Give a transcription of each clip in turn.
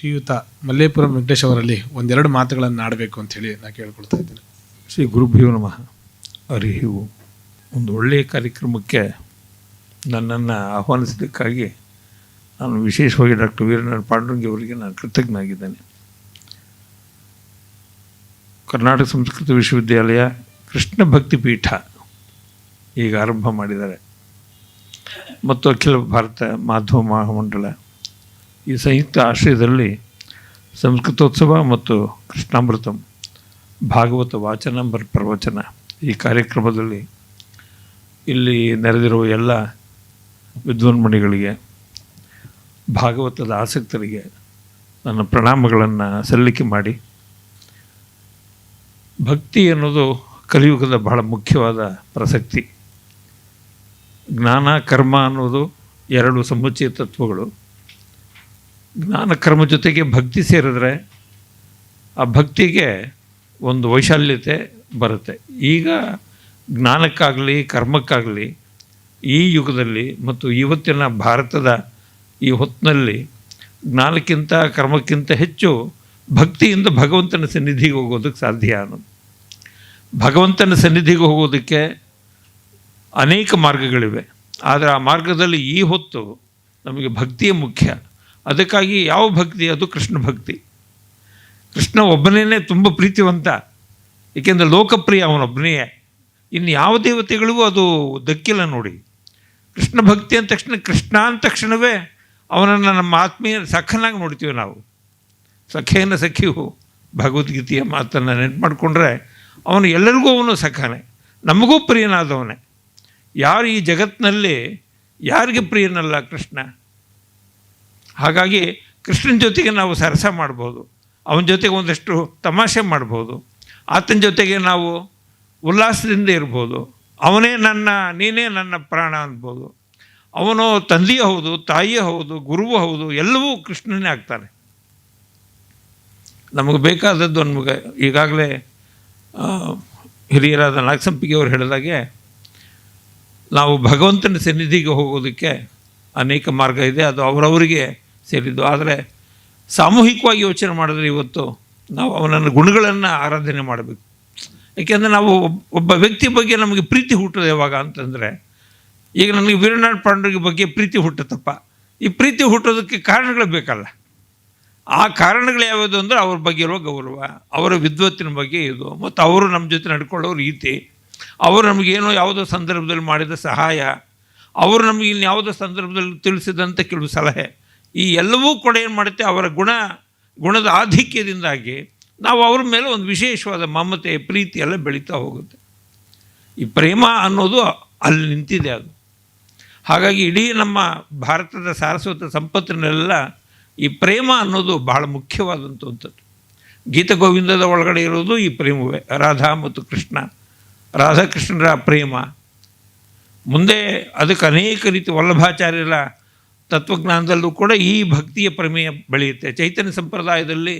ಶ್ರೀಯುತ ಮಲ್ಲೇಪುರಂ ವೆಂಕಟೇಶ್ ಅವರಲ್ಲಿ ಒಂದೆರಡು ಮಾತುಗಳನ್ನು ಆಡಬೇಕು ಅಂಥೇಳಿ ನಾನು ಕೇಳ್ಕೊಳ್ತಾ ಇದ್ದೀನಿ. ಶ್ರೀ ಗುರುಭ್ಯೋ ನಮಃ. ಹರಿವು ಒಂದು ಒಳ್ಳೆಯ ಕಾರ್ಯಕ್ರಮಕ್ಕೆ ನನ್ನನ್ನು ಆಹ್ವಾನಿಸಲಿಕ್ಕಾಗಿ ನಾನು ವಿಶೇಷವಾಗಿ ಡಾಕ್ಟರ್ ವೀರನಾರಾಯಣ ಪಾಂಡುರಂಗಿ ಅವರಿಗೆ ನಾನು ಕೃತಜ್ಞನಾಗಿದ್ದೇನೆ. ಕರ್ನಾಟಕ ಸಂಸ್ಕೃತ ವಿಶ್ವವಿದ್ಯಾಲಯ ಕೃಷ್ಣ ಭಕ್ತಿ ಪೀಠ ಈಗ ಆರಂಭ ಮಾಡಿದ್ದಾರೆ ಮತ್ತು ಅಖಿಲ ಭಾರತ ಮಾಧವ ಮಹಾಮಂಡಲ ಈ ಸಂಯುಕ್ತ ಆಶ್ರಯದಲ್ಲಿ ಸಂಸ್ಕೃತೋತ್ಸವ ಮತ್ತು ಕೃಷ್ಣಾಮೃತಂ ಭಾಗವತ ವಾಚನ ಪ್ರವಚನ ಈ ಕಾರ್ಯಕ್ರಮದಲ್ಲಿ ಇಲ್ಲಿ ನೆರೆದಿರುವ ಎಲ್ಲ ವಿದ್ವಾನ್ಮಣಿಗಳಿಗೆ, ಭಾಗವತದ ಆಸಕ್ತರಿಗೆ ನನ್ನ ಪ್ರಣಾಮಗಳನ್ನು ಸಲ್ಲಿಕೆ ಮಾಡಿ, ಭಕ್ತಿ ಅನ್ನೋದು ಕಲಿಯುಗದ ಬಹಳ ಮುಖ್ಯವಾದ ಪ್ರಸಕ್ತಿ. ಜ್ಞಾನ ಕರ್ಮ ಅನ್ನೋದು ಎರಡು ಸಮುಚ್ಚಯ ತತ್ವಗಳು. ಜ್ಞಾನ ಕರ್ಮ ಜೊತೆಗೆ ಭಕ್ತಿ ಸೇರಿದ್ರೆ ಆ ಭಕ್ತಿಗೆ ಒಂದು ವೈಶಾಲ್ಯತೆ ಬರುತ್ತೆ. ಈಗ ಜ್ಞಾನಕ್ಕಾಗಲಿ ಕರ್ಮಕ್ಕಾಗಲಿ ಈ ಯುಗದಲ್ಲಿ ಮತ್ತು ಇವತ್ತಿನ ಭಾರತದ ಈ ಹೊತ್ತಿನಲ್ಲಿ ಜ್ಞಾನಕ್ಕಿಂತ ಕರ್ಮಕ್ಕಿಂತ ಹೆಚ್ಚು ಭಕ್ತಿಯಿಂದ ಭಗವಂತನ ಸನ್ನಿಧಿಗೆ ಹೋಗೋದಕ್ಕೆ ಸಾಧ್ಯ ಅನ್ನೋದು. ಭಗವಂತನ ಸನ್ನಿಧಿಗೆ ಹೋಗೋದಕ್ಕೆ ಅನೇಕ ಮಾರ್ಗಗಳಿವೆ, ಆದರೆ ಆ ಮಾರ್ಗದಲ್ಲಿ ಈ ಹೊತ್ತು ನಮಗೆ ಭಕ್ತಿಯೇ ಮುಖ್ಯ. ಅದಕ್ಕಾಗಿ ಯಾವ ಭಕ್ತಿ? ಅದು ಕೃಷ್ಣ ಭಕ್ತಿ. ಕೃಷ್ಣ ಒಬ್ಬನೇ ತುಂಬ ಪ್ರೀತಿವಂತ, ಏಕೆಂದರೆ ಲೋಕಪ್ರಿಯ ಅವನೊಬ್ಬನೇ. ಇನ್ನು ಯಾವ ದೇವತೆಗಳಿಗೂ ಅದು ದಕ್ಕಿಲ್ಲ ನೋಡಿ. ಕೃಷ್ಣ ಭಕ್ತಿ ಅಂದ ತಕ್ಷಣ, ಕೃಷ್ಣ ಅಂದ ತಕ್ಷಣವೇ ಅವನನ್ನು ನಮ್ಮ ಆತ್ಮೀಯ ಸಖನಾಗಿ ನೋಡ್ತೀವಿ ನಾವು. ಸಖೇನ ಸಖಿಯು ಭಗವದ್ಗೀತೆಯ ಮಾತನ್ನು ನೆನಪು ಮಾಡಿಕೊಂಡ್ರೆ ಅವನು ಎಲ್ಲರಿಗೂ ಅವನು ಸಖನೇ, ನಮಗೂ ಪ್ರಿಯನಾದವನೇ. ಯಾರು ಈ ಜಗತ್ತಿನಲ್ಲಿ ಯಾರಿಗೆ ಪ್ರಿಯನಲ್ಲ ಕೃಷ್ಣ? ಹಾಗಾಗಿ ಕೃಷ್ಣನ ಜೊತೆಗೆ ನಾವು ಸರಸ ಮಾಡ್ಬೋದು, ಅವನ ಜೊತೆಗೆ ಒಂದಷ್ಟು ತಮಾಷೆ ಮಾಡ್ಬೋದು, ಆತನ ಜೊತೆಗೆ ನಾವು ಉಲ್ಲಾಸದಿಂದ ಇರ್ಬೋದು. ಅವನೇ ನನ್ನ, ನೀನೇ ನನ್ನ ಪ್ರಾಣ ಅನ್ಬೋದು. ಅವನು ತಂದೆಯೂ ಹೌದು, ತಾಯಿಯೂ ಹೌದು, ಗುರುವೂ ಹೌದು, ಎಲ್ಲವೂ ಕೃಷ್ಣನೇ ಆಗ್ತಾನೆ. ನಮಗೆ ಬೇಕಾದದ್ದು ನಮಗೆ ಈಗಾಗಲೇ ಹಿರಿಯರಾದ ನಾಗಸಂಪಿಗೆ ಅವರು ಹೇಳಿದಾಗೆ, ನಾವು ಭಗವಂತನ ಸನ್ನಿಧಿಗೆ ಹೋಗೋದಕ್ಕೆ ಅನೇಕ ಮಾರ್ಗ ಇದೆ, ಅದು ಅವರವರಿಗೆ ಸೇರಿದ್ದು. ಆದರೆ ಸಾಮೂಹಿಕವಾಗಿ ಯೋಚನೆ ಮಾಡಿದ್ರೆ ಇವತ್ತು ನಾವು ಅವನನ್ನು ಗುಣಗಳನ್ನು ಆರಾಧನೆ ಮಾಡಬೇಕು. ಏಕೆಂದರೆ ನಾವು ಒಬ್ಬ ವ್ಯಕ್ತಿ ಬಗ್ಗೆ ನಮಗೆ ಪ್ರೀತಿ ಹುಟ್ಟೋದು ಯಾವಾಗ ಅಂತಂದರೆ, ಈಗ ನನಗೆ ವೀರನಾರಾಯಣ ಪಾಂಡುರಂಗಿ ಬಗ್ಗೆ ಪ್ರೀತಿ ಹುಟ್ಟುತ್ತಪ್ಪ. ಈ ಪ್ರೀತಿ ಹುಟ್ಟೋದಕ್ಕೆ ಕಾರಣಗಳು ಬೇಕಲ್ಲ. ಆ ಕಾರಣಗಳು ಯಾವುದು ಅಂದರೆ ಅವ್ರ ಬಗ್ಗೆ ಇರೋ ಗೌರವ, ಅವರ ವಿದ್ವತ್ತಿನ ಬಗ್ಗೆ ಇದು, ಮತ್ತು ಅವರು ನಮ್ಮ ಜೊತೆ ನಡ್ಕೊಳ್ಳೋ ರೀತಿ, ಅವರು ನಮಗೇನೋ ಯಾವುದೋ ಸಂದರ್ಭದಲ್ಲಿ ಮಾಡಿದ ಸಹಾಯ, ಅವರು ನಮಗೆ ಇನ್ಯಾವುದೋ ಸಂದರ್ಭದಲ್ಲಿ ತಿಳಿಸಿದಂಥ ಕೆಲವು ಸಲಹೆ, ಈ ಎಲ್ಲವೂ ಕೂಡ ಏನು ಮಾಡುತ್ತೆ, ಅವರ ಗುಣದ ಆಧಿಕ್ಯದಿಂದಾಗಿ ನಾವು ಅವ್ರ ಮೇಲೆ ಒಂದು ವಿಶೇಷವಾದ ಮಮತೆ, ಪ್ರೀತಿ ಎಲ್ಲ ಬೆಳೀತಾ ಹೋಗುತ್ತೆ. ಈ ಪ್ರೇಮ ಅನ್ನೋದು ಅಲ್ಲಿ ನಿಂತಿದೆ ಅದು. ಹಾಗಾಗಿ ಇಡೀ ನಮ್ಮ ಭಾರತದ ಸಾರಸ್ವತ ಸಂಪತ್ತಿನೆಲ್ಲ ಈ ಪ್ರೇಮ ಅನ್ನೋದು ಬಹಳ ಮುಖ್ಯವಾದಂಥದ್ದು. ಗೀತಗೋವಿಂದದ ಒಳಗಡೆ ಇರೋದು ಈ ಪ್ರೇಮವೇ, ರಾಧಾ ಮತ್ತು ಕೃಷ್ಣ, ರಾಧಾಕೃಷ್ಣರ ಪ್ರೇಮ. ಮುಂದೆ ಅದಕ್ಕೆ ಅನೇಕ ರೀತಿ ವಲ್ಲಭಾಚಾರ್ಯರ ತತ್ವಜ್ಞಾನದಲ್ಲೂ ಕೂಡ ಈ ಭಕ್ತಿಯ ಪ್ರಮೇಯ ಬೆಳೆಯುತ್ತೆ. ಚೈತನ್ಯ ಸಂಪ್ರದಾಯದಲ್ಲಿ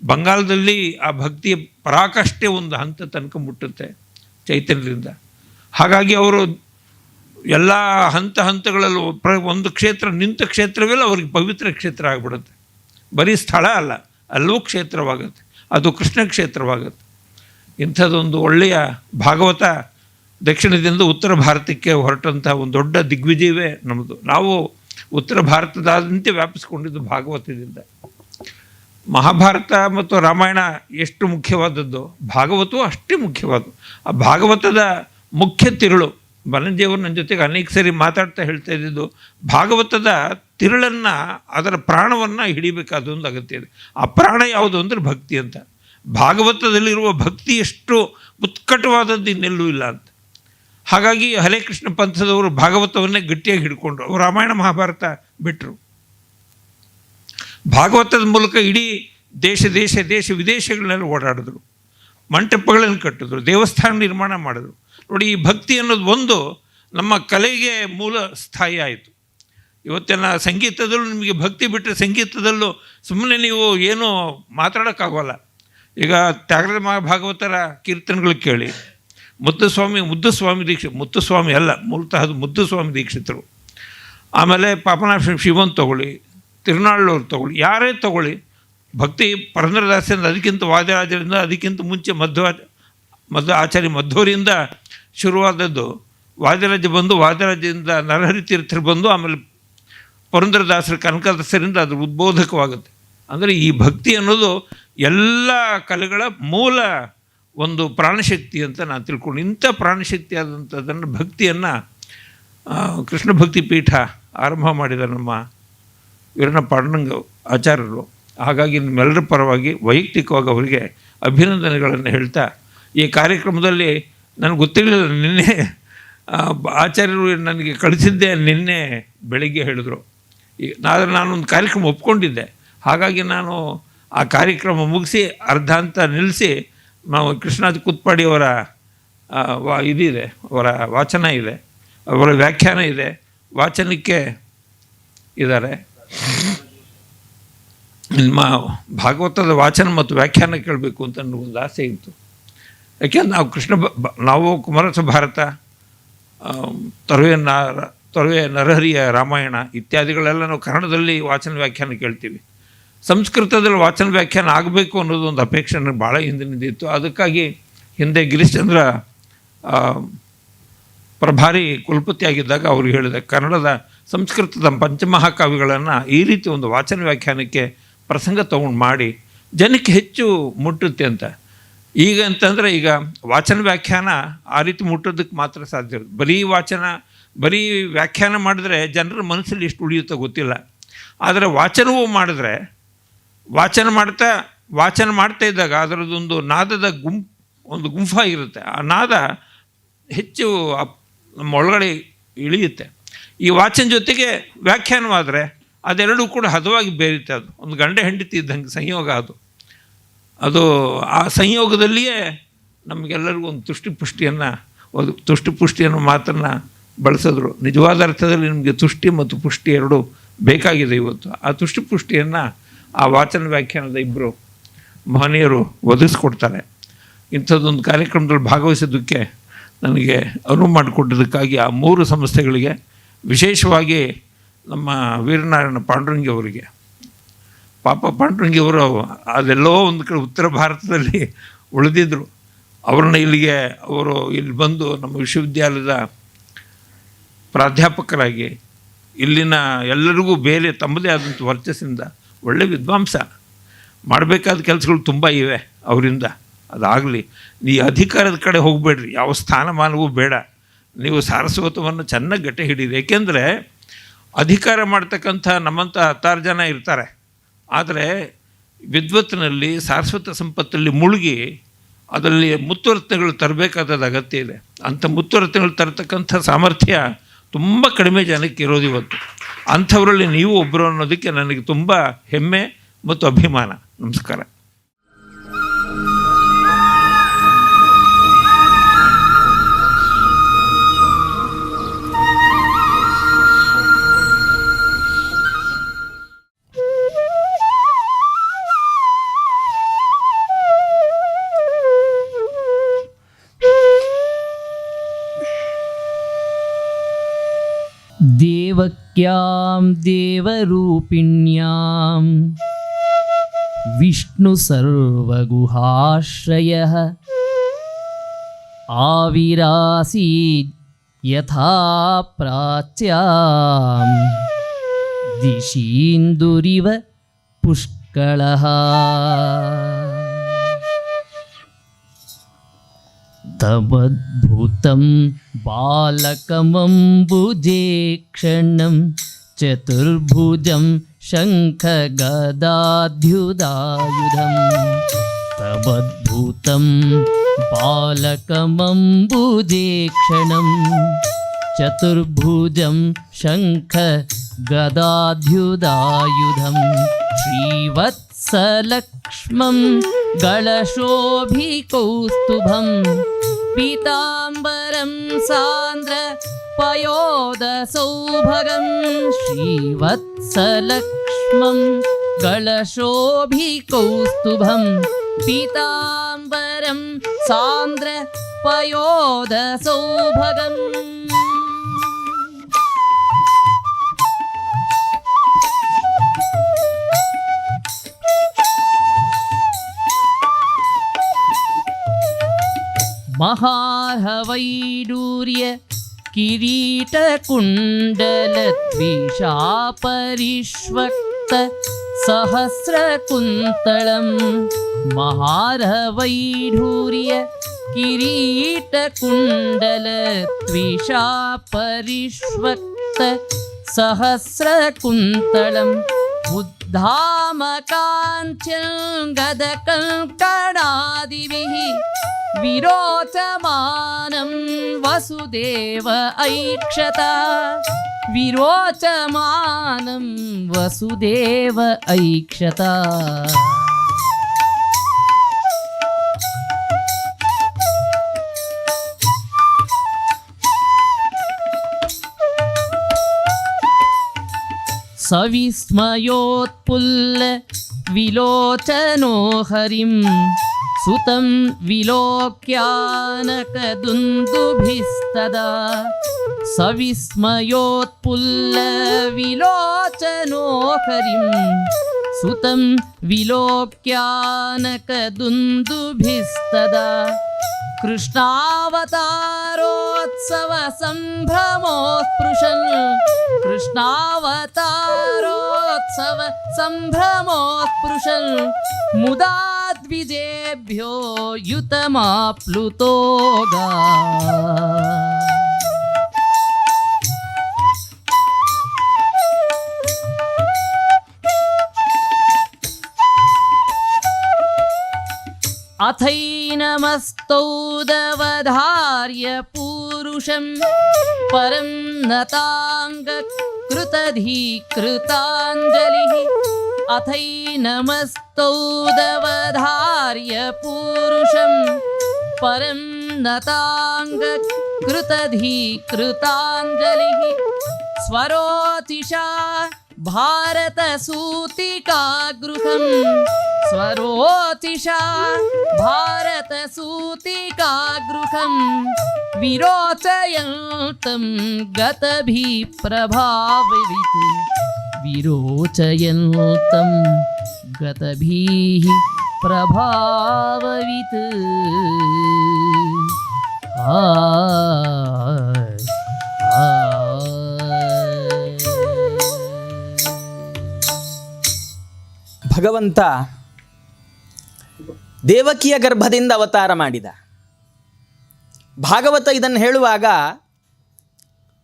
ಬಂಗಾಳದಲ್ಲಿ ಆ ಭಕ್ತಿಯ ಪರಾಕಾಷ್ಠೆ ಒಂದು ಹಂತ ತನಕ ಮುಟ್ಟುತ್ತೆ ಚೈತನ್ಯದಿಂದ. ಹಾಗಾಗಿ ಅವರು ಎಲ್ಲ ಹಂತಗಳಲ್ಲೂ ಒಂದು ಕ್ಷೇತ್ರ ನಿಂತ ಕ್ಷೇತ್ರವೆಲ್ಲ ಅವ್ರಿಗೆ ಪವಿತ್ರ ಕ್ಷೇತ್ರ ಆಗಿಬಿಡುತ್ತೆ. ಬರೀ ಸ್ಥಳ ಅಲ್ಲ, ಅಲ್ಲವೂ ಕ್ಷೇತ್ರವಾಗುತ್ತೆ, ಅದು ಕೃಷ್ಣ ಕ್ಷೇತ್ರವಾಗುತ್ತೆ. ಇಂಥದ್ದೊಂದು ಒಳ್ಳೆಯ ಭಾಗವತ ದಕ್ಷಿಣದಿಂದ ಉತ್ತರ ಭಾರತಕ್ಕೆ ಹೊರಟಂಥ ಒಂದು ದೊಡ್ಡ ದಿಗ್ವಿಜಯವೇ ನಮ್ಮದು. ನಾವು ಉತ್ತರ ಭಾರತದಾದ್ಯಂತ ವ್ಯಾಪಿಸ್ಕೊಂಡಿದ್ದು ಭಾಗವತದಿಂದ. ಮಹಾಭಾರತ ಮತ್ತು ರಾಮಾಯಣ ಎಷ್ಟು ಮುಖ್ಯವಾದದ್ದು, ಭಾಗವತವೂ ಅಷ್ಟೇ ಮುಖ್ಯವಾದದ್ದು. ಆ ಭಾಗವತದ ಮುಖ್ಯ ತಿರುಳು, ಬನಂಜಿಯವರು ನನ್ನ ಜೊತೆಗೆ ಅನೇಕ ಸರಿ ಮಾತಾಡ್ತಾ ಹೇಳ್ತಾ ಇದ್ದಿದ್ದು, ಭಾಗವತದ ತಿರುಳನ್ನು, ಅದರ ಪ್ರಾಣವನ್ನು ಹಿಡಿಬೇಕಾದೊಂದು ಅಗತ್ಯ ಇದೆ. ಆ ಪ್ರಾಣ ಯಾವುದು ಅಂದರೆ ಭಕ್ತಿ ಅಂತ. ಭಾಗವತದಲ್ಲಿರುವ ಭಕ್ತಿ ಎಷ್ಟು ಉತ್ಕಟವಾದದ್ದು ಇನ್ನೆಲ್ಲೂ ಇಲ್ಲ ಅಂತ. ಹಾಗಾಗಿ ಹರೇ ಕೃಷ್ಣ ಪಂಥದವರು ಭಾಗವತವನ್ನೇ ಗಟ್ಟಿಯಾಗಿ ಹಿಡ್ಕೊಂಡ್ರು. ಅವರು ರಾಮಾಯಣ ಮಹಾಭಾರತ ಬಿಟ್ಟರು. ಭಾಗವತದ ಮೂಲಕ ಇಡೀ ದೇಶ ವಿದೇಶಗಳನ್ನೆಲ್ಲ ಓಡಾಡಿದ್ರು, ಮಂಟಪಗಳನ್ನು ಕಟ್ಟಿದ್ರು, ದೇವಸ್ಥಾನ ನಿರ್ಮಾಣ ಮಾಡಿದ್ರು. ನೋಡಿ, ಈ ಭಕ್ತಿ ಅನ್ನೋದು ಒಂದು ನಮ್ಮ ಕಲೆಗೆ ಮೂಲ ಸ್ಥಾಯಿ ಆಯಿತು. ಇವತ್ತಿನ ಸಂಗೀತದಲ್ಲೂ ನಿಮಗೆ ಭಕ್ತಿ ಬಿಟ್ಟರೆ ಸಂಗೀತದಲ್ಲೂ ಸುಮ್ಮನೆ ನೀವು ಏನೂ ಮಾತಾಡೋಕ್ಕಾಗೋಲ್ಲ. ಈಗ ತ್ಯಾಗರಾಜ ಮಹಾಭಾಗವತರ ಕೀರ್ತನೆಗಳು ಕೇಳಿ, ಮುತ್ತುಸ್ವಾಮಿ ಅಲ್ಲ, ಮೂಲತಃ ಅದು ಮುದ್ದುಸ್ವಾಮಿ ದೀಕ್ಷಿತರು. ಆಮೇಲೆ ಪಾಪನಾಶ ಶಿವನ್ ತಗೊಳ್ಳಿ, ತಿರುನಾಳವ್ರು ತಗೊಳ್ಳಿ, ಯಾರೇ ತಗೊಳ್ಳಿ, ಭಕ್ತಿ ಪುರಂದರದಾಸರಿಂದ, ಅದಕ್ಕಿಂತ ವಾದಿರಾಜರಿಂದ, ಅದಕ್ಕಿಂತ ಮುಂಚೆ ಆಚಾರ್ಯ ಮಧ್ವರಿಂದ ಶುರುವಾದದ್ದು. ವಾದಿರಾಜ ಬಂದು, ವಾದಿರಾಜದಿಂದ ನರಹರಿ ತೀರ್ಥರು ಬಂದು, ಆಮೇಲೆ ಪುರಂದರದಾಸರ ಕನಕದಾಸರಿಂದ ಅದು ಉದ್ಬೋಧಕವಾಗುತ್ತೆ. ಅಂದರೆ ಈ ಭಕ್ತಿ ಅನ್ನೋದು ಎಲ್ಲ ಕಲೆಗಳ ಮೂಲ ಒಂದು ಪ್ರಾಣಶಕ್ತಿ ಅಂತ ನಾನು ತಿಳ್ಕೊಂಡು, ಇಂಥ ಪ್ರಾಣಶಕ್ತಿ ಆದಂಥದ್ದನ್ನು ಭಕ್ತಿಯನ್ನು ಕೃಷ್ಣ ಭಕ್ತಿ ಪೀಠ ಆರಂಭ ಮಾಡಿದ ನಮ್ಮ ವೀರಣ್ಣ ಪಾಂಡುರಂಗ ಆಚಾರ್ಯರು. ಹಾಗಾಗಿ ನಿಮ್ಮೆಲ್ಲರ ಪರವಾಗಿ ವೈಯಕ್ತಿಕವಾಗಿ ಅವರಿಗೆ ಅಭಿನಂದನೆಗಳನ್ನು ಹೇಳ್ತಾ, ಈ ಕಾರ್ಯಕ್ರಮದಲ್ಲಿ ನನಗೆ ಗೊತ್ತಿರಲಿಲ್ಲ, ನಿನ್ನೆ ಆಚಾರ್ಯರು ನನಗೆ ಕಳಿಸಿದ್ದೆ, ನಿನ್ನೆ ಬೆಳಿಗ್ಗೆ ಹೇಳಿದ್ರು. ಆದರೆ ನಾನೊಂದು ಕಾರ್ಯಕ್ರಮ ಒಪ್ಕೊಂಡಿದ್ದೆ. ಹಾಗಾಗಿ ನಾನು ಆ ಕಾರ್ಯಕ್ರಮ ಮುಗಿಸಿ ಅರ್ಧ ಅಂತ ನಿಲ್ಲಿಸಿ, ನಾವು ಕೃಷ್ಣಾಜ್ ಕುತ್ಪಾಡಿಯವರ ಇದಿದೆ, ಅವರ ವಾಚನ ಇದೆ, ಅವರ ವ್ಯಾಖ್ಯಾನ ಇದೆ, ವಾಚನಕ್ಕೆ ಇದ್ದಾರೆ. ನಿಮ್ಮ ಭಾಗವತದ ವಾಚನ ಮತ್ತು ವ್ಯಾಖ್ಯಾನ ಕೇಳಬೇಕು ಅಂತ ನನಗೊಂದು ಆಸೆ ಇತ್ತು. ಯಾಕೆಂದ್ರೆ ನಾವು ಕುಮಾರಸ ಭಾರತ, ತೊರವೆ ನರಹರಿಯ ರಾಮಾಯಣ ಇತ್ಯಾದಿಗಳೆಲ್ಲ ನಾವು ಕನ್ನಡದಲ್ಲಿ ವಾಚನ ವ್ಯಾಖ್ಯಾನ ಕೇಳ್ತೀವಿ. ಸಂಸ್ಕೃತದಲ್ಲಿ ವಾಚನ ವ್ಯಾಖ್ಯಾನ ಆಗಬೇಕು ಅನ್ನೋದು ಒಂದು ಅಪೇಕ್ಷೆ ನನಗೆ ಭಾಳ ಹಿಂದಿನಿಂದಿತ್ತು. ಅದಕ್ಕಾಗಿ ಹಿಂದೆ ಗಿರೀಶ್ಚಂದ್ರ ಪ್ರಭಾರಿ ಕುಲಪತಿ ಆಗಿದ್ದಾಗ ಅವ್ರಿಗೆ ಹೇಳಿದೆ, ಕನ್ನಡದ ಸಂಸ್ಕೃತದ ಪಂಚಮಹಾಕಾವ್ಯಗಳನ್ನು ಈ ರೀತಿ ಒಂದು ವಾಚನ ವ್ಯಾಖ್ಯಾನಕ್ಕೆ ಪ್ರಸಂಗ ತೊಗೊಂಡು ಮಾಡಿ ಜನಕ್ಕೆ ಹೆಚ್ಚು ಮುಟ್ಟುತ್ತೆ ಅಂತ. ಈಗ ಅಂತಂದರೆ ಈಗ ವಾಚನ ವ್ಯಾಖ್ಯಾನ ಆ ರೀತಿ ಮುಟ್ಟೋದಕ್ಕೆ ಮಾತ್ರ ಸಾಧ್ಯ. ಬರೀ ವ್ಯಾಖ್ಯಾನ ಮಾಡಿದ್ರೆ ಜನರ ಮನಸ್ಸಲ್ಲಿ ಎಷ್ಟು ಉಳಿಯುತ್ತೋ ಗೊತ್ತಿಲ್ಲ. ಆದರೆ ವಾಚನವೂ ಮಾಡಿದ್ರೆ, ವಾಚನ ಮಾಡ್ತಾ ಇದ್ದಾಗ ಅದರದ್ದೊಂದು ನಾದದ ಒಂದು ಗುಂಪಾಗಿರುತ್ತೆ. ಆ ನಾದ ಹೆಚ್ಚು ನಮ್ಮ ಒಳಗಡೆ ಇಳಿಯುತ್ತೆ. ಈ ವಾಚನ ಜೊತೆಗೆ ವ್ಯಾಖ್ಯಾನವಾದರೆ ಅದೆರಡೂ ಕೂಡ ಹದವಾಗಿ ಬೇರುತ್ತೆ. ಅದು ಒಂದು ಗಂಡ ಹೆಂಡತಿ ಇದ್ದಂಗೆ ಸಂಯೋಗ. ಅದು ಆ ಸಂಯೋಗದಲ್ಲಿಯೇ ನಮಗೆಲ್ಲರಿಗೂ ಒಂದು ತುಷ್ಟಿಪುಷ್ಟಿಯನ್ನು ಮಾತನ್ನು ಬಳಸಿದ್ರು. ನಿಜವಾದ ಅರ್ಥದಲ್ಲಿ ನಿಮಗೆ ತುಷ್ಟಿ ಮತ್ತು ಪುಷ್ಟಿ ಎರಡೂ ಬೇಕಾಗಿದೆ ಇವತ್ತು. ಆ ತುಷ್ಟಿಪುಷ್ಟಿಯನ್ನು ಆ ವಾಚನ ವ್ಯಾಖ್ಯಾನದ ಇಬ್ಬರು ಮಹನೀಯರು ಒದಗಿಸ್ಕೊಡ್ತಾರೆ. ಇಂಥದ್ದೊಂದು ಕಾರ್ಯಕ್ರಮದಲ್ಲಿ ಭಾಗವಹಿಸೋದಕ್ಕೆ ನನಗೆ ಅನುವು ಮಾಡಿಕೊಟ್ಟಿದ್ದಕ್ಕಾಗಿ ಆ 3 ಸಂಸ್ಥೆಗಳಿಗೆ, ವಿಶೇಷವಾಗಿ ನಮ್ಮ ವೀರನಾರಾಯಣ ಪಾಂಡುರಂಗಿ ಅವರಿಗೆ, ಪಾಪ ಪಾಂಡುರಂಗಿ ಅವರು ಅದೆಲ್ಲೋ ಒಂದು ಕಡೆ ಉತ್ತರ ಭಾರತದಲ್ಲಿ ಉಳಿದಿದ್ದರು. ಅವರು ಇಲ್ಲಿ ಬಂದು ನಮ್ಮ ವಿಶ್ವವಿದ್ಯಾಲಯದ ಪ್ರಾಧ್ಯಾಪಕರಾಗಿ ಇಲ್ಲಿನ ಎಲ್ಲರಿಗೂ ಬೇರೆ ತಮ್ಮದೇ ಆದಂಥ ವರ್ಚಸ್ಸಿಂದ ಒಳ್ಳೆ ವಿದ್ವಾಂಸ ಮಾಡಬೇಕಾದ ಕೆಲಸಗಳು ತುಂಬ ಇವೆ ಅವರಿಂದ. ಅದಾಗಲಿ, ಈ ಅಧಿಕಾರದ ಕಡೆ ಹೋಗಬೇಡ್ರಿ, ಯಾವ ಸ್ಥಾನಮಾನವೂ ಬೇಡ, ನೀವು ಸಾರಸ್ವತವನ್ನು ಚೆನ್ನಾಗಿ ಗಟ್ಟೆ ಹಿಡೀರಿ. ಏಕೆಂದರೆ ಅಧಿಕಾರ ಮಾಡ್ತಕ್ಕಂಥ ನಮ್ಮಂಥ 10 ಜನ ಇರ್ತಾರೆ. ಆದರೆ ವಿದ್ವತ್ತಿನಲ್ಲಿ, ಸಾರಸ್ವತ ಸಂಪತ್ತಲ್ಲಿ ಮುಳುಗಿ ಅದರಲ್ಲಿ ಮುತ್ತುವರ್ತೆಗಳು ತರಬೇಕಾದ ಅಗತ್ಯ ಇದೆ. ಅಂಥ ಮುತ್ತುವರ್ತೆಗಳು ತರತಕ್ಕಂಥ ಸಾಮರ್ಥ್ಯ ತುಂಬ ಕಡಿಮೆ ಜನಕ್ಕೆ ಇರೋದು ಇವತ್ತು. ಅಂಥವರಲ್ಲಿ ನೀವು ಒಬ್ಬರು ಅನ್ನೋದಕ್ಕೆ ನನಗೆ ತುಂಬ ಹೆಮ್ಮೆ ಮತ್ತು ಅಭಿಮಾನ. ನಮಸ್ಕಾರ. ದೇವಕ್ಯಾಂ ದೇವರೂಪಿಣ್ಯಾಂ ವಿಷ್ಣು ಸರ್ವಗುಹಾಶ್ರಯಃ ಆವಿರಾಸೀದ್ ಯಥಾ ಪ್ರಾಚ್ಯಾಂ ದಿಶೀಂದುರಿವ ಪುಷ್ಕಳಃ. ತಮದ್ಭುತಂ ಬಾಲಕಮಂಬುಜೇ ಕ್ಷಣಂ ಚತುರ್ಭುಜಂ ಶಂಖಗದಾಧ್ಯುಧಾಯುಧಂ. ತಮದ್ಭುತಂ ಬಾಲಕಮಂಬುಜೇ ಕ್ಷಣಂ ಚತುರ್ಭುಜಂ ಶಂಖಗದಾಧ್ಯುಧಾಯುಧಂ. ಶ್ರೀವತ್ಸಲಕ್ಷ್ಮಂ ಗಳಶೋಭಿಕೌಸ್ತುಭಂ ಪೀತಾಂಬರಂ ಸಾಂದ್ರ ಪಯೋದಸೌಭಗಂ. ಶ್ರೀವತ್ಸಲಕ್ಷ್ಮಂ ಗಳಶೋಭಿಕೌಸ್ತುಭಂ ಪೀತಾಂಬರಂ ಸಾಂದ್ರ ಪಯೋದಸೌಭಗಂ. महार्हवैडूर्य किरीटकुण्डलद्विषापरिष्वक्त सहस्रकुन्तलं महार्हवैढूर्य किरीटकुण्डलद्विषापरिष्वक्त सहस्रकुन्तलम् उद्धामकाञ्चन् गदकङ्कणादिभिः विरोचमानं वसुदेव ऐक्षत विरोचमानं वसुदेव ऐक्षत. सविस्मयोत्पुल्ल विलोचनो हरिं सुतं विलोक्यानकदुन्दुभिस्तदा सविस्मयोत्पुल्ल विलोचनो हरिं सुतं विलोक्यानकदुन्दुभिस्तदा कृष्णावतारोत्सव सम्भ्रमोत्पृशन् कृष्णावतारोत्सव सम्भ्रमोत्पृशन् मुदा द्विजेभ्यो युतमाप्लुतोगा. अथैनमस्तौदवधार्य पूरुषं परं नताङ्गकृतधीकृताञ्जलिः अथैनमस्तौदवधार्य पूरुषं परं नताङ्गकृतधीकृताञ्जलिः स्वरोतिषा भारतसूतिकागृहं स्वरोतिषा भारतसूतिकागृहं विरोचयन्तं गतभिः प्रभाववित् विरोचयन्तं गतभिः प्रभाववित्. ಭಗವಂತ ದೇವಕಿಯ ಗರ್ಭದಿಂದ ಅವತಾರ ಮಾಡಿದ. ಭಾಗವತ ಇದನ್ನು ಹೇಳುವಾಗ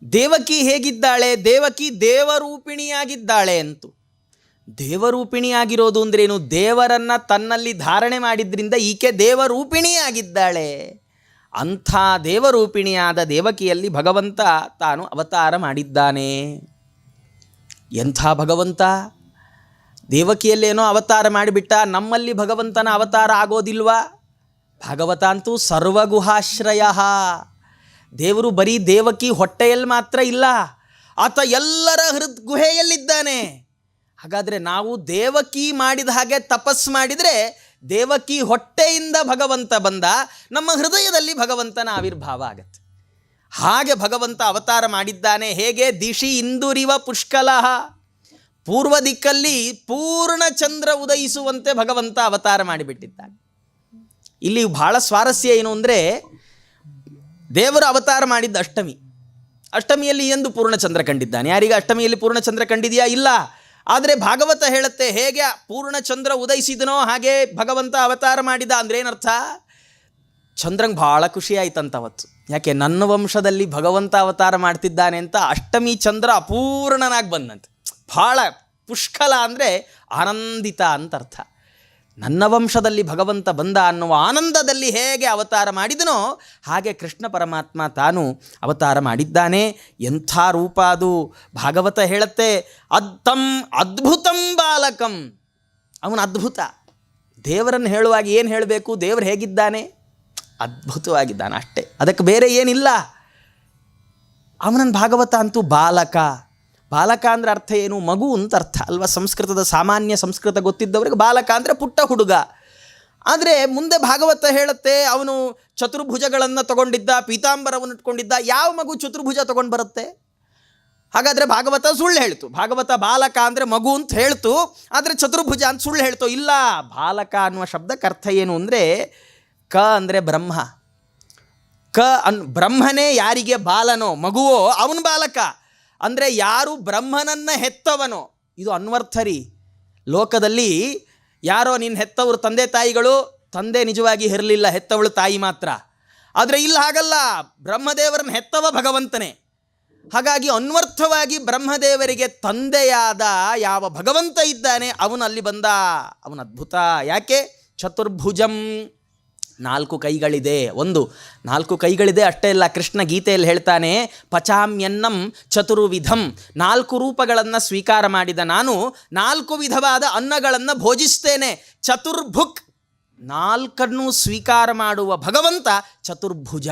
ದೇವಕಿ ಹೇಗಿದ್ದಾಳೆ, ದೇವಕಿ ದೇವರೂಪಿಣಿಯಾಗಿದ್ದಾಳೆ ಅಂತು. ದೇವರೂಪಿಣಿಯಾಗಿರೋದು ಅಂದ್ರೇನು? ದೇವರನ್ನು ತನ್ನಲ್ಲಿ ಧಾರಣೆ ಮಾಡಿದ್ರಿಂದ ಈಕೆ ದೇವರೂಪಿಣಿಯಾಗಿದ್ದಾಳೆ. ಅಂಥ ದೇವರೂಪಿಣಿಯಾದ ದೇವಕಿಯಲ್ಲಿ ಭಗವಂತ ತಾನು ಅವತಾರ ಮಾಡಿದ್ದಾನೆ. ಎಂಥ ಭಗವಂತ! ದೇವಕಿಯಲ್ಲೇನೋ ಅವತಾರ ಮಾಡಿಬಿಟ್ಟ, ನಮ್ಮಲ್ಲಿ ಭಗವಂತನ ಅವತಾರ ಆಗೋದಿಲ್ವಾ? ಭಾಗವತ ಅಂತೂ ಸರ್ವಗುಹಾಶ್ರಯ. ದೇವರು ಬರೀ ದೇವಕಿ ಹೊಟ್ಟೆಯಲ್ಲಿ ಮಾತ್ರ ಇಲ್ಲ, ಆತ ಎಲ್ಲರ ಹೃದ್ಗುಹೆಯಲ್ಲಿದ್ದಾನೆ. ಹಾಗಾದರೆ ನಾವು ದೇವಕಿ ಮಾಡಿದ ಹಾಗೆ ತಪಸ್ಸು ಮಾಡಿದರೆ ದೇವಕಿ ಹೊಟ್ಟೆಯಿಂದ ಭಗವಂತ ಬಂದ, ನಮ್ಮ ಹೃದಯದಲ್ಲಿ ಭಗವಂತನ ಆವಿರ್ಭಾವ ಆಗತ್ತೆ. ಹಾಗೆ ಭಗವಂತ ಅವತಾರ ಮಾಡಿದ್ದಾನೆ. ಹೇಗೆ? ದಿಶಿ ಇಂದುರಿವ ಪುಷ್ಕಲಃ, ಪೂರ್ವ ದಿಕ್ಕಲ್ಲಿ ಪೂರ್ಣ ಚಂದ್ರ ಉದಯಿಸುವಂತೆ ಭಗವಂತ ಅವತಾರ ಮಾಡಿಬಿಟ್ಟಿದ್ದಾನೆ. ಇಲ್ಲಿ ಬಹಳ ಸ್ವಾರಸ್ಯ ಏನು ಅಂದರೆ, ದೇವರು ಅವತಾರ ಮಾಡಿದ್ದ ಅಷ್ಟಮಿ. ಅಷ್ಟಮಿಯಲ್ಲಿ ಎಂದು ಪೂರ್ಣಚಂದ್ರ ಕಂಡಿದ್ದಾನೆ? ಯಾರಿಗೆ ಅಷ್ಟಮಿಯಲ್ಲಿ ಪೂರ್ಣಚಂದ್ರ ಕಂಡಿದೆಯಾ? ಇಲ್ಲ. ಆದರೆ ಭಾಗವತ ಹೇಳುತ್ತೆ, ಹೇಗೆ ಪೂರ್ಣಚಂದ್ರ ಉದಯಿಸಿದನೋ ಹಾಗೆ ಭಗವಂತ ಅವತಾರ ಮಾಡಿದ. ಅಂದರೆ ಏನರ್ಥ? ಚಂದ್ರಂಗೆ ಭಾಳ ಖುಷಿ ಆಯ್ತಂತ ಅವತ್ತು. ಯಾಕೆ? ನನ್ನ ವಂಶದಲ್ಲಿ ಭಗವಂತ ಅವತಾರ ಮಾಡ್ತಿದ್ದಾನೆ ಅಂತ ಅಷ್ಟಮಿ ಚಂದ್ರ ಅಪೂರ್ಣನಾಗಿ ಬಂದಂತೆ. ಭಾಳ ಪುಷ್ಕಲ ಅಂದರೆ ಆನಂದಿತ ಅಂತ ಅರ್ಥ. ನನ್ನ ವಂಶದಲ್ಲಿ ಭಗವಂತ ಬಂದ ಅನ್ನುವ ಆನಂದದಲ್ಲಿ ಹೇಗೆ ಅವತಾರ ಮಾಡಿದನೋ ಹಾಗೆ ಕೃಷ್ಣ ಪರಮಾತ್ಮ ತಾನು ಅವತಾರ ಮಾಡಿದ್ದಾನೆ. ಎಂಥ ರೂಪ ಅದು! ಭಾಗವತ ಹೇಳುತ್ತೆ, ಅತ್ತಂ ಅದ್ಭುತಂ ಬಾಲಕಂ. ಅವನು ಅದ್ಭುತ. ದೇವರನ್ನು ಹೇಳುವಾಗ ಏನು ಹೇಳಬೇಕು? ದೇವರು ಹೇಗಿದ್ದಾನೆ? ಅದ್ಭುತವಾಗಿದ್ದಾನೆ, ಅಷ್ಟೇ, ಅದಕ್ಕೆ ಬೇರೆ ಏನಿಲ್ಲ. ಅವನನ್ನು ಭಾಗವತ ಅಂತೂ ಬಾಲಕ. ಬಾಲಕ ಅಂದರೆ ಅರ್ಥ ಏನು? ಮಗು ಅಂತ ಅರ್ಥ ಅಲ್ವಾ? ಸಂಸ್ಕೃತದ ಸಾಮಾನ್ಯ ಸಂಸ್ಕೃತ ಗೊತ್ತಿದ್ದವರಿಗೆ ಬಾಲಕ ಅಂದರೆ ಪುಟ್ಟ ಹುಡುಗ. ಆದರೆ ಮುಂದೆ ಭಾಗವತ ಹೇಳುತ್ತೆ, ಅವನು ಚತುರ್ಭುಜಗಳನ್ನು ತಗೊಂಡಿದ್ದ, ಪೀತಾಂಬರವನ್ನು ಇಟ್ಕೊಂಡಿದ್ದ. ಯಾವ ಮಗು ಚತುರ್ಭುಜ ತಗೊಂಡು ಬರುತ್ತೆ? ಹಾಗಾದರೆ ಭಾಗವತ ಸುಳ್ಳು ಹೇಳ್ತು. ಭಾಗವತ ಬಾಲಕ ಅಂದರೆ ಮಗು ಅಂತ ಹೇಳ್ತು, ಆದರೆ ಚತುರ್ಭುಜ ಅಂತ ಸುಳ್ಳು ಹೇಳ್ತು. ಇಲ್ಲ, ಬಾಲಕ ಅನ್ನುವ ಶಬ್ದಕ್ಕೆ ಅರ್ಥ ಏನು ಅಂದರೆ, ಕ ಅಂದರೆ ಬ್ರಹ್ಮ, ಬ್ರಹ್ಮನೇ ಯಾರಿಗೆ ಬಾಲನೋ ಮಗುವೋ ಅವನು ಬಾಲಕ. ಅಂದರೆ ಯಾರು ಬ್ರಹ್ಮನನ್ನು ಹೆತ್ತವನೋ, ಇದು ಅನ್ವರ್ಥರಿ. ಲೋಕದಲ್ಲಿ ಯಾರೋ ನಿನ್ನ ಹೆತ್ತವರು ತಂದೆ ತಾಯಿಗಳು, ತಂದೆ ನಿಜವಾಗಿ ಹೆರಲಿಲ್ಲ, ಹೆತ್ತವಳು ತಾಯಿ ಮಾತ್ರ. ಆದರೆ ಇಲ್ಲಿ ಹಾಗಲ್ಲ, ಬ್ರಹ್ಮದೇವರನ್ನು ಹೆತ್ತವ ಭಗವಂತನೇ. ಹಾಗಾಗಿ ಅನ್ವರ್ಥವಾಗಿ ಬ್ರಹ್ಮದೇವರಿಗೆ ತಂದೆಯಾದ ಯಾವ ಭಗವಂತ ಇದ್ದಾನೆ ಅವನು ಅಲ್ಲಿ ಬಂದ. ಅವನ ಅದ್ಭುತ. ಯಾಕೆ? ಚತುರ್ಭುಜಂ, 4 ಕೈಗಳಿದೆ. 4 ಕೈಗಳಿದೆ ಅಷ್ಟೇ ಇಲ್ಲ, ಕೃಷ್ಣ ಗೀತೆಯಲ್ಲಿ ಹೇಳ್ತಾನೆ, ಪಚಾಮ್ಯನ್ನಂ ಚತುರ್ವಿಧಂ, 4 ರೂಪಗಳನ್ನು ಸ್ವೀಕಾರ ಮಾಡಿದ ನಾನು 4 ವಿಧವಾದ ಅನ್ನಗಳನ್ನು ಭೋಜಿಸ್ತೇನೆ. ಚತುರ್ಭುಕ್, 4 ಸ್ವೀಕಾರ ಮಾಡುವ ಭಗವಂತ ಚತುರ್ಭುಜ.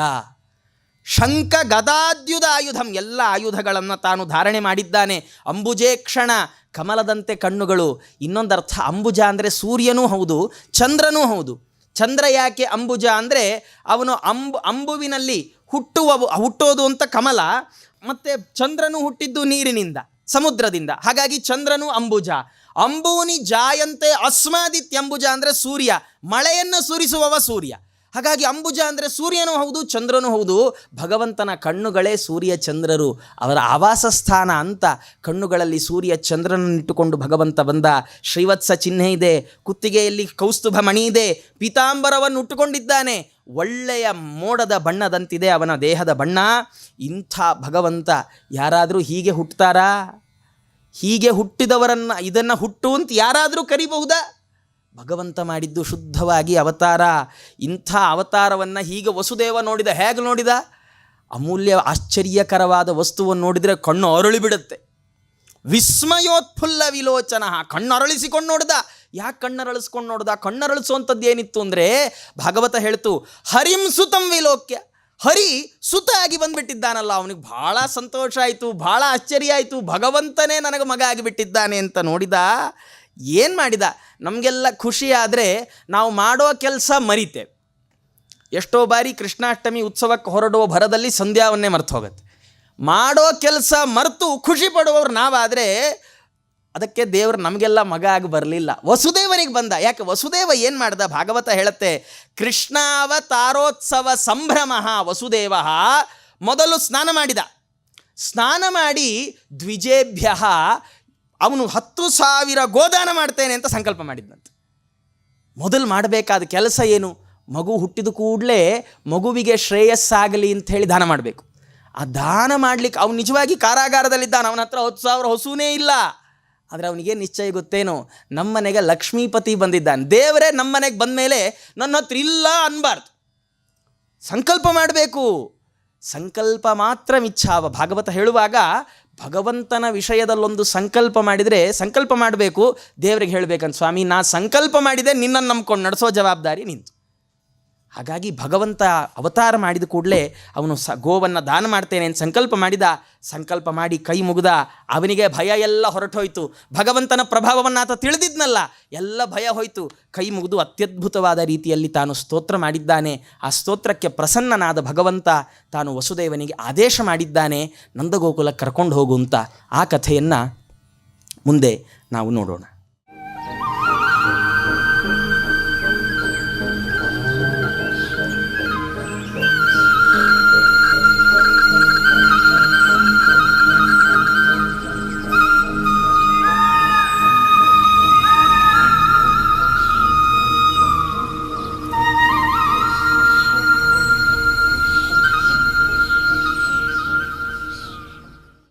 ಶಂಖ ಗದಾದ್ಯುಧಾಯುಧಂ, ಎಲ್ಲ ಆಯುಧಗಳನ್ನು ತಾನು ಧಾರಣೆ ಮಾಡಿದ್ದಾನೆ. ಅಂಬುಜೇಕ್ಷಣ, ಕಮಲದಂತೆ ಕಣ್ಣುಗಳು. ಇನ್ನೊಂದರ್ಥ, ಅಂಬುಜ ಅಂದರೆ ಸೂರ್ಯನೂ ಹೌದು ಚಂದ್ರನೂ ಹೌದು. ಚಂದ್ರ ಯಾಕೆ ಅಂಬುಜ ಅಂದರೆ ಅವನು ಅಂಬುವಿನಲ್ಲಿ ಹುಟ್ಟೋದು ಅಂತ ಕಮಲ, ಮತ್ತು ಚಂದ್ರನು ಹುಟ್ಟಿದ್ದು ನೀರಿನಿಂದ, ಸಮುದ್ರದಿಂದ. ಹಾಗಾಗಿ ಚಂದ್ರನು ಅಂಬುಜ. ಅಂಬೂನಿ ಜಾಯಂತೆ ಅಸ್ಮಾದಿತ್ಯಂಬುಜ ಅಂದರೆ ಸೂರ್ಯ, ಮಳೆಯನ್ನು ಸುರಿಸುವವ ಸೂರ್ಯ. ಹಾಗಾಗಿ ಅಂಬುಜ ಅಂದರೆ ಸೂರ್ಯನೂ ಹೌದು ಚಂದ್ರನೂ ಹೌದು. ಭಗವಂತನ ಕಣ್ಣುಗಳೇ ಸೂರ್ಯ ಚಂದ್ರರು, ಅವರ ಆವಾಸ ಸ್ಥಾನ ಅಂತ. ಕಣ್ಣುಗಳಲ್ಲಿ ಸೂರ್ಯ ಚಂದ್ರನನ್ನಿಟ್ಟುಕೊಂಡು ಭಗವಂತ ಬಂದ. ಶ್ರೀವತ್ಸ ಚಿಹ್ನೆ ಇದೆ, ಕುತ್ತಿಗೆಯಲ್ಲಿ ಕೌಸ್ತುಭ ಮಣಿ ಇದೆ, ಪೀತಾಂಬರವನ್ನು ಉಟ್ಟುಕೊಂಡಿದ್ದಾನೆ. ಒಳ್ಳೆಯ ಮೋಡದ ಬಣ್ಣದಂತಿದೆ ಅವನ ದೇಹದ ಬಣ್ಣ. ಇಂಥ ಭಗವಂತ ಯಾರಾದರೂ ಹೀಗೆ ಹುಟ್ಟುತ್ತಾರಾ? ಹೀಗೆ ಹುಟ್ಟಿದವರನ್ನು ಇದನ್ನು ಹುಟ್ಟು ಅಂತ ಯಾರಾದರೂ ಕರಿಬಹುದಾ? ಭಗವಂತ ಮಾಡಿದ್ದು ಶುದ್ಧವಾಗಿ ಅವತಾರ. ಇಂಥ ಅವತಾರವನ್ನು ಹೀಗೆ ವಸುದೇವ ನೋಡಿದ. ಹೇಗೆ ನೋಡಿದ? ಅಮೂಲ್ಯ ಆಶ್ಚರ್ಯಕರವಾದ ವಸ್ತುವನ್ನು ನೋಡಿದರೆ ಕಣ್ಣು ಅರಳಿಬಿಡುತ್ತೆ. ವಿಸ್ಮಯೋತ್ಫುಲ್ಲ ವಿಲೋಚನ, ಕಣ್ಣು ಅರಳಿಸಿಕೊಂಡು ನೋಡ್ದ. ಯಾಕೆ ಕಣ್ಣರಳಿಸ್ಕೊಂಡು ನೋಡ್ದ? ಕಣ್ಣರಳಿಸುವಂಥದ್ದು ಏನಿತ್ತು ಅಂದರೆ, ಭಾಗವತ ಹೇಳ್ತು, ಹರಿಂ ಸುತಂ ವಿಲೋಕ್ಯ, ಹರಿ ಸುತ ಆಗಿ ಬಂದುಬಿಟ್ಟಿದ್ದಾನಲ್ಲ, ಅವನಿಗೆ ಭಾಳ ಸಂತೋಷ ಆಯಿತು, ಭಾಳ ಆಶ್ಚರ್ಯ ಆಯಿತು. ಭಗವಂತನೇ ನನಗೆ ಮಗ ಆಗಿಬಿಟ್ಟಿದ್ದಾನೆ ಅಂತ ನೋಡಿದ. ಏನು ಮಾಡಿದ? ನಮಗೆಲ್ಲ ಖುಷಿಯಾದರೆ ನಾವು ಮಾಡೋ ಕೆಲಸ ಮರಿತೇವೆ. ಎಷ್ಟೋ ಬಾರಿ ಕೃಷ್ಣಾಷ್ಟಮಿ ಉತ್ಸವಕ್ಕೆ ಹೊರಡುವ ಭರದಲ್ಲಿ ಸಂಧ್ಯಾವನ್ನೇ ಮರ್ತು ಹೋಗುತ್ತೆ. ಮಾಡೋ ಕೆಲಸ ಮರೆತು ಖುಷಿ ಪಡುವವ್ರು ನಾವಾದರೆ ಅದಕ್ಕೆ ದೇವರು ನಮಗೆಲ್ಲ ಮಗ ಆಗಿ ಬರಲಿಲ್ಲ, ವಸುದೇವನಿಗೆ ಬಂದ. ಯಾಕೆ? ವಸುದೇವ ಏನು ಮಾಡ್ದ? ಭಾಗವತ ಹೇಳುತ್ತೆ, ಕೃಷ್ಣಾವತಾರೋತ್ಸವ ಸಂಭ್ರಮ ವಸುದೇವ. ಮೊದಲು ಸ್ನಾನ ಮಾಡಿದ. ಸ್ನಾನ ಮಾಡಿ ದ್ವಿಜೇಭ್ಯ ಅವನು 10,000 ಗೋದಾನ ಮಾಡ್ತೇನೆ ಅಂತ ಸಂಕಲ್ಪ ಮಾಡಿದ್ದಂತೆ. ಮೊದಲು ಮಾಡಬೇಕಾದ ಕೆಲಸ ಏನು? ಮಗು ಹುಟ್ಟಿದ ಕೂಡಲೇ ಮಗುವಿಗೆ ಶ್ರೇಯಸ್ಸಾಗಲಿ ಅಂತ ಹೇಳಿ ದಾನ ಮಾಡಬೇಕು. ಆ ದಾನ ಮಾಡಲಿಕ್ಕೆ ಅವನು ನಿಜವಾಗಿ ಕಾರಾಗಾರದಲ್ಲಿದ್ದಾನೆ, ಅವನ ಹತ್ರ 10,000 ಹಸುನೇ ಇಲ್ಲ. ಆದರೆ ಅವನಿಗೆ ನಿಶ್ಚಯ ಗೊತ್ತೇನೋ, ನಮ್ಮನೆಗೆ ಲಕ್ಷ್ಮೀಪತಿ ಬಂದಿದ್ದಾನೆ, ದೇವರೇ ನಮ್ಮನೆಗೆ ಬಂದ ಮೇಲೆ ನನ್ನ ಹತ್ರ ಇಲ್ಲ ಅನ್ಬಾರ್ದು, ಸಂಕಲ್ಪ ಮಾಡಬೇಕು. ಸಂಕಲ್ಪ ಮಾತ್ರ ಮಿಚ್ಛಾವ. ಭಾಗವತ ಹೇಳುವಾಗ ಭಗವಂತನ ವಿಷಯದಲ್ಲೊಂದು ಸಂಕಲ್ಪ ಮಾಡಿದರೆ, ಸಂಕಲ್ಪ ಮಾಡಬೇಕು, ದೇವರಿಗೆ ಹೇಳಬೇಕಂತ, ಸ್ವಾಮಿ ನಾ ಸಂಕಲ್ಪ ಮಾಡಿದೆ, ನಿನ್ನನ್ನು ನಂಬ್ಕೊಂಡು ನಡೆಸೋ ಜವಾಬ್ದಾರಿ ನಿಂತು. ಹಾಗಾಗಿ ಭಗವಂತ ಅವತಾರ ಮಾಡಿದ ಕೂಡಲೇ ಅವನು ಗೋವನ್ನು ದಾನ ಮಾಡ್ತೇನೆ ಅಂತ ಸಂಕಲ್ಪ ಮಾಡಿದ. ಸಂಕಲ್ಪ ಮಾಡಿ ಕೈ ಮುಗಿದ. ಅವನಿಗೆ ಭಯ ಎಲ್ಲ ಹೊರಟೋಯ್ತು. ಭಗವಂತನ ಪ್ರಭಾವವನ್ನು ಆತ ತಿಳಿದಿದ್ನಲ್ಲ, ಎಲ್ಲ ಭಯ ಹೋಯಿತು. ಕೈ ಮುಗಿದು ಅತ್ಯದ್ಭುತವಾದ ರೀತಿಯಲ್ಲಿ ತಾನು ಸ್ತೋತ್ರ ಮಾಡಿದ್ದಾನೆ. ಆ ಸ್ತೋತ್ರಕ್ಕೆ ಪ್ರಸನ್ನನಾದ ಭಗವಂತ ತಾನು ವಸುದೇವನಿಗೆ ಆದೇಶ ಮಾಡಿದ್ದಾನೆ, ನಂದಗೋಕುಲಕ್ಕೆ ಕರ್ಕೊಂಡು ಹೋಗು ಅಂತ. ಆ ಕಥೆಯನ್ನು ಮುಂದೆ ನಾವು ನೋಡೋಣ.